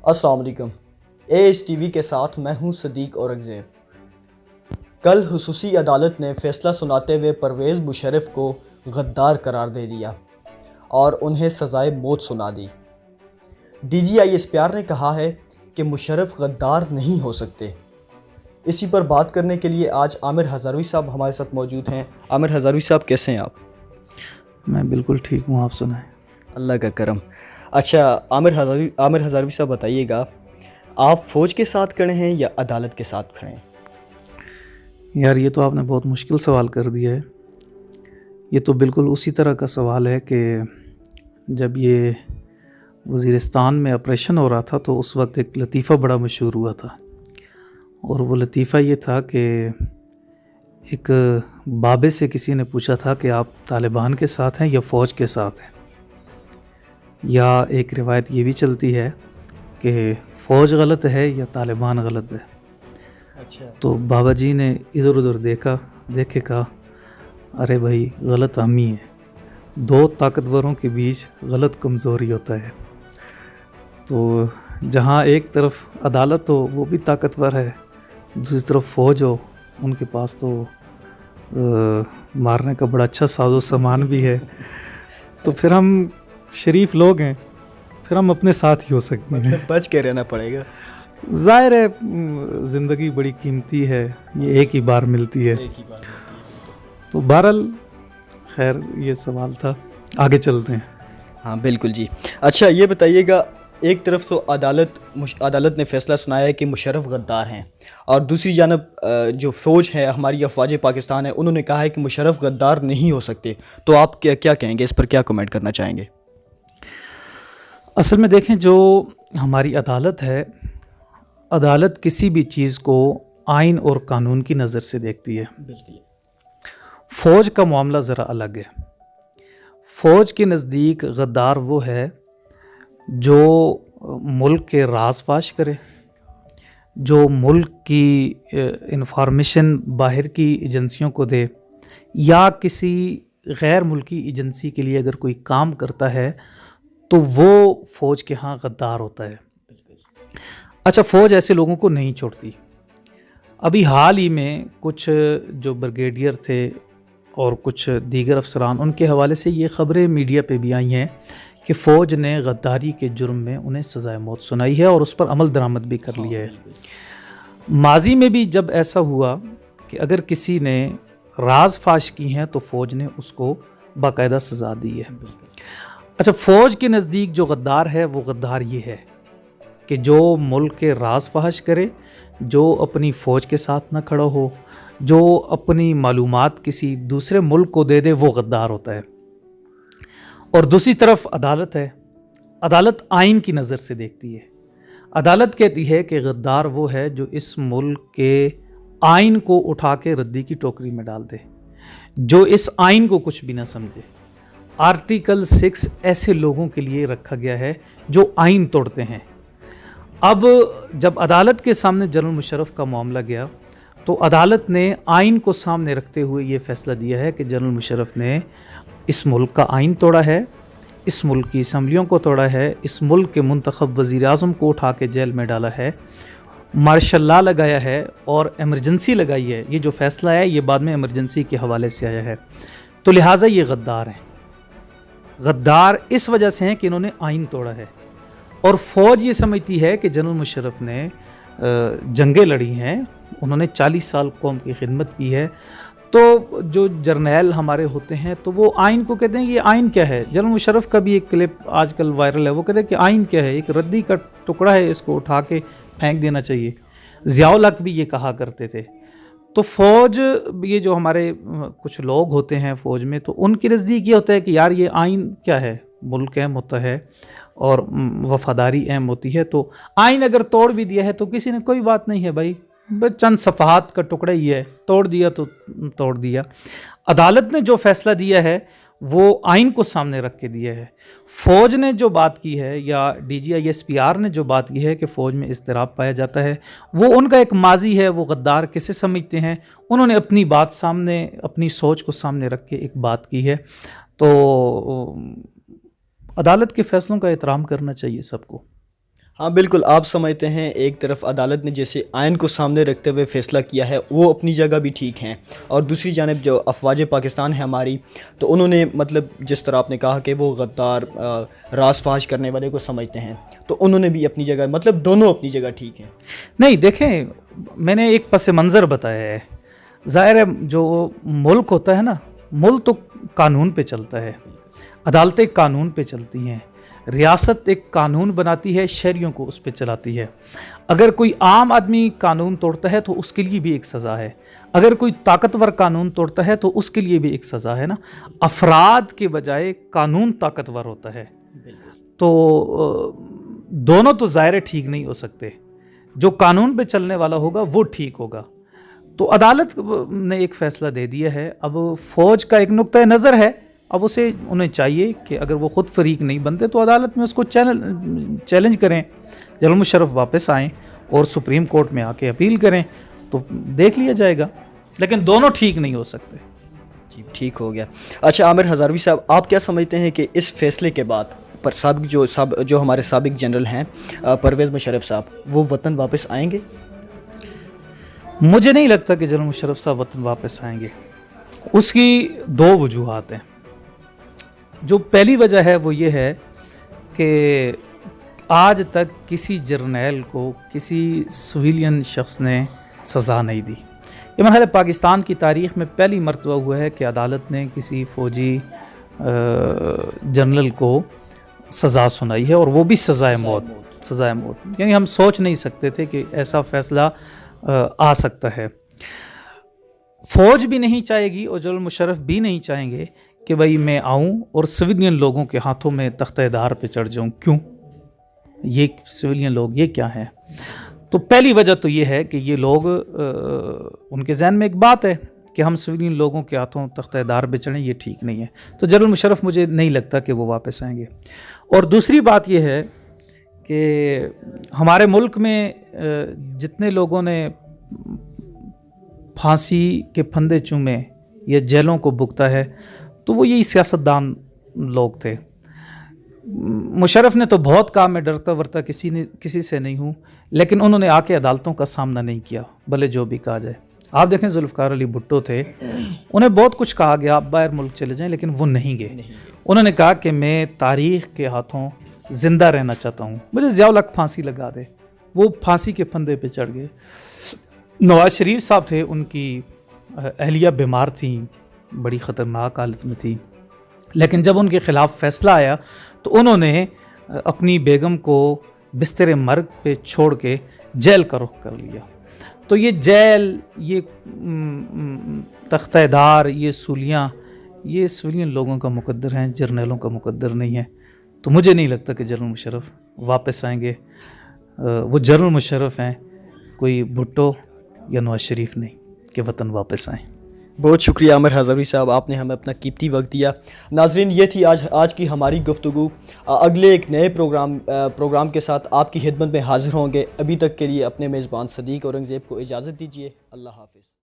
अस्सलाम वालेकुम। AHTV के साथ मैं हूं सदीक औरंगज़ेब। कल हुसूसी अदालत ने फ़ैसला सुनाते हुए परवेज़ मुशर्रफ को गद्दार करार दे दिया और उन्हें सज़ाए मौत सुना दी। DGI इस्पियार ने कहा है कि मुशर्रफ गद्दार नहीं हो सकते। इसी पर बात करने के लिए आज आमिर हज़ारवी साहब हमारे साथ मौजूद हैं। आमिर हज़ारवी साहब, कैसे हैं आप? मैं बिल्कुल ठीक हूँ, आप सुनाएं। अल्लाह का करम। अच्छा, आमिर हज़ारवी साहब बताइएगा, आप फ़ौज के साथ खड़े हैं या अदालत के साथ खड़े हैं? यार, ये तो आपने बहुत मुश्किल सवाल कर दिया है। ये तो बिल्कुल उसी तरह का सवाल है कि जब ये वज़ीरिस्तान में ऑपरेशन हो रहा था तो उस वक्त एक लतीफ़ा बड़ा मशहूर हुआ था, और वो लतीफ़ा ये था कि एक बाबे से किसी ने पूछा था कि आप तालिबान के साथ हैं या फ़ौज के साथ हैं। या एक रिवायत ये भी चलती है कि फ़ौज गलत है या तालिबान गलत है। अच्छा। तो बाबा जी ने इधर उधर देखे कहा, अरे भाई, गलत हम ही है। दो ताकतवरों के बीच गलत कमज़ोरी होता है। तो जहाँ एक तरफ अदालत हो वो भी ताकतवर है, दूसरी तरफ फ़ौज हो, उनके पास तो मारने का बड़ा अच्छा साजो सामान भी है। तो फिर हम शरीफ लोग हैं, फिर हम अपने साथ ही हो सकते हैं। बच के रहना पड़ेगा। ज़ाहिर है, ज़िंदगी बड़ी कीमती है, ये एक ही बार मिलती है। एक ही बात होती है। तो बहरहाल, खैर, ये सवाल था, आगे चलते हैं। हाँ बिल्कुल जी। अच्छा, ये बताइएगा, एक तरफ तो अदालत ने फ़ैसला सुनाया है कि मुशर्रफ गद्दार हैं, और दूसरी जानब जो फ़ौज है हमारी, अफ़वाज पाकिस्तान है, उन्होंने कहा है कि मुशर्रफ गद्दार नहीं हो सकते। तो आप क्या कहेंगे, इस पर क्या कमेंट करना चाहेंगे? असल में देखें, जो हमारी अदालत है, अदालत किसी भी चीज़ को आइन और कानून की नज़र से देखती है। बिल्कुल। फ़ौज का मामला ज़रा अलग है। फ़ौज के नज़दीक गद्दार वो है जो मुल्क के राज फाश करे, जो मुल्क की इंफॉर्मेशन बाहर की एजेंसियों को दे, या किसी गैर मुल्की एजेंसी के लिए अगर कोई काम करता है तो वो फ़ौज के यहाँ गद्दार होता है। अच्छा, फ़ौज ऐसे लोगों को नहीं छोड़ती। अभी हाल ही में कुछ जो ब्रिगेडियर थे और कुछ दीगर अफसरान, उनके हवाले से ये ख़बरें मीडिया पे भी आई हैं कि फ़ौज ने गद्दारी के जुर्म में उन्हें सज़ाए मौत सुनाई है और उस पर अमल दरामद भी कर लिया है। माजी में भी जब ऐसा हुआ कि अगर किसी ने राज फाश की हैं तो फ़ौज ने उसको बाकायदा सज़ा दी है। अच्छा, फ़ौज के नज़दीक जो गद्दार है वो गद्दार ये है कि जो मुल्क के राज फहश करे, जो अपनी फ़ौज के साथ ना खड़ा हो, जो अपनी मालूमात किसी दूसरे मुल्क को दे दे, वो गद्दार होता है। और दूसरी तरफ अदालत है। अदालत आइन की नज़र से देखती है। अदालत कहती है कि गद्दार वो है जो इस मुल्क के आइन को उठा के रद्दी की टोकरी में डाल दे, जो इस आइन को कुछ भी ना समझे। आर्टिकल 6 ऐसे लोगों के लिए रखा गया है जो आइन तोड़ते हैं। अब जब अदालत के सामने जनरल मुशर्रफ का मामला गया तो अदालत ने आइन को सामने रखते हुए ये फ़ैसला दिया है कि जनरल मुशर्रफ ने इस मुल्क का आइन तोड़ा है, इस मुल्क की असम्बलियों को तोड़ा है, इस मुल्क के मुंतखब वज़ीर आज़म को उठा के जेल में डाला है, मार्शल लॉ लगाया है और एमरजेंसी लगाई है। ये जो फ़ैसला है ये बाद में एमरजेंसी के हवाले से आया है। तो लिहाजा ये गद्दार हैं। गद्दार इस वजह से हैं कि इन्होंने आइन तोड़ा है। और फ़ौज ये समझती है कि जनरल मुशर्रफ ने जंगें लड़ी हैं, उन्होंने 40 साल कौम की खिदमत की है। तो जो जर्नैल हमारे होते हैं तो वो आइन को कहते हैं कि ये आइन क्या है। जनरल मुशर्रफ का भी एक क्लिप आजकल वायरल है, वो कहते हैं कि आइन क्या है, एक रद्दी का टुकड़ा है, इसको उठा के फेंक देना चाहिए। ज़ियाउल हक भी ये कहा करते थे। तो फ़ौज, ये जो हमारे कुछ लोग होते हैं फ़ौज में, तो उनके नज़दीक ये होता है कि यार ये आइन क्या है, मुल्क अहम होता है और वफ़ादारी अहम होती है। तो आइन अगर तोड़ भी दिया है तो किसी ने कोई बात नहीं है भाई, बस चंद सफ़हात का टुकड़ा ही है, तोड़ दिया तो तोड़ दिया। अदालत ने जो फ़ैसला दिया है वो आइन को सामने रख के दिया है। फ़ौज ने जो बात की है या DGI SPR ने जो बात की है कि फ़ौज में इज़्तिराब पाया जाता है, वो उनका एक माजी है। वो गद्दार किसे समझते हैं, उन्होंने अपनी बात सामने, अपनी सोच को सामने रख के एक बात की है। तो अदालत के फ़ैसलों का एहतराम करना चाहिए सबको। हाँ बिल्कुल, आप समझते हैं एक तरफ अदालत ने जैसे आयन को सामने रखते हुए फ़ैसला किया है वो अपनी जगह भी ठीक हैं, और दूसरी जानिब जो अफवाज पाकिस्तान है हमारी, तो उन्होंने मतलब जिस तरह आपने कहा कि वो गद्दार रासफाश करने वाले को समझते हैं, तो उन्होंने भी अपनी जगह, मतलब दोनों अपनी जगह ठीक हैं। नहीं देखें, मैंने एक पस मंज़र बताया है। ज़ाहिर है जो मुल्क होता है ना, मुल्क तो कानून पे चलता है, अदालतें कानून पे चलती हैं, रियासत एक कानून बनाती है, शहरियों को उस पे चलाती है। अगर कोई आम आदमी कानून तोड़ता है तो उसके लिए भी एक सज़ा है, अगर कोई ताकतवर कानून तोड़ता है तो उसके लिए भी एक सज़ा है ना। अफराद के बजाय कानून ताकतवर होता है, तो दोनों तो ज़ाहिर ठीक नहीं हो सकते। जो कानून पे चलने वाला होगा वो ठीक होगा। तो अदालत ने एक फ़ैसला दे दिया है। अब फ़ौज का एक नुक्ता नज़र है, अब उन्हें चाहिए कि अगर वो ख़ुद फरीक नहीं बनते तो अदालत में उसको चैलेंज करें, जनरल मुशर्रफ वापस आएँ और सुप्रीम कोर्ट में आके अपील करें, तो देख लिया जाएगा। लेकिन दोनों ठीक नहीं हो सकते। जी ठीक हो गया। अच्छा आमिर हज़ारवी साहब, आप क्या समझते हैं कि इस फैसले के बाद पर जो हमारे साबिक जनरल हैं परवेज़ मुशर्रफ साहब, वो वतन वापस आएंगे? मुझे नहीं लगता कि जनरल मुशर्रफ साहब वतन वापस आएंगे। उसकी दो वजूहात हैं। जो पहली वजह है वो ये है कि आज तक किसी जर्नैल को किसी सिविलियन शख्स ने सज़ा नहीं दी। ये मरहले पाकिस्तान की तारीख़ में पहली मरतबा हुआ है कि अदालत ने किसी फ़ौजी जनरल को सज़ा सुनाई है, और वो भी सज़ाए मौत। यानी हम सोच नहीं सकते थे कि ऐसा फ़ैसला आ सकता है। फ़ौज भी नहीं चाहेगी और जनरल मुशर्रफ भी नहीं चाहेंगे कि भाई मैं आऊँ और सिविलियन लोगों के हाथों में तख्तेदार पे चढ़ जाऊँ। क्यों? ये सिविलियन लोग ये क्या हैं? तो पहली वजह तो ये है कि ये लोग उनके जहन में एक बात है कि हम सिविलियन लोगों के हाथों तख्तेदार पे चढ़ें, ये ठीक नहीं है। तो जनरल मुशर्रफ मुझे नहीं लगता कि वो वापस आएंगे। और दूसरी बात ये है कि हमारे मुल्क में जितने लोगों ने फांसी के फंदे चूमे या जेलों को भुगता है, तो वो यही सियासतदान लोग थे। मुशर्रफ ने तो बहुत कहा मैं डरता वरता किसी से नहीं हूँ, लेकिन उन्होंने आके अदालतों का सामना नहीं किया, भले जो भी कहा जाए। आप देखें जुल्फ़िकार अली भुट्टो थे, उन्हें बहुत कुछ कहा गया आप बाहर मुल्क चले जाएं, लेकिन वो नहीं गए। उन्होंने कहा कि मैं तारीख़ के हाथों ज़िंदा रहना चाहता हूँ, मुझे ज़ियाउल हक फांसी लगा दे। वो फांसी के फंदे पे चढ़ गए। नवाज शरीफ साहब थे, उनकी अहलिया बीमार थी, बड़ी ख़तरनाक हालत में थी, लेकिन जब उनके ख़िलाफ़ फ़ैसला आया तो उन्होंने अपनी बेगम को बिस्तर मर्ग पे छोड़ के जेल का रुख कर लिया। तो ये जेल, ये तख्तेदार, ये सूलियाँ, ये सिविलियन लोगों का मुकद्दर हैं, जर्नलों का मुकद्दर नहीं है। तो मुझे नहीं लगता कि जनरल मुशर्रफ वापस आएंगे। वो जनरल मुशर्रफ हैं, कोई भुट्टो या नवाज शरीफ नहीं कि वतन वापस आएँ। बहुत शुक्रिया आमिर हज़ारवी साहब, आपने हमें अपना कीमती वक्त दिया। नाज़रीन, ये थी आज की हमारी गुफ्तगू। अगले एक नए प्रोग्राम के साथ आपकी खिदमत में हाज़िर होंगे। अभी तक के लिए अपने मेज़बान सदीक औरंगज़ेब को इजाज़त दीजिए। अल्लाह हाफ़िज़।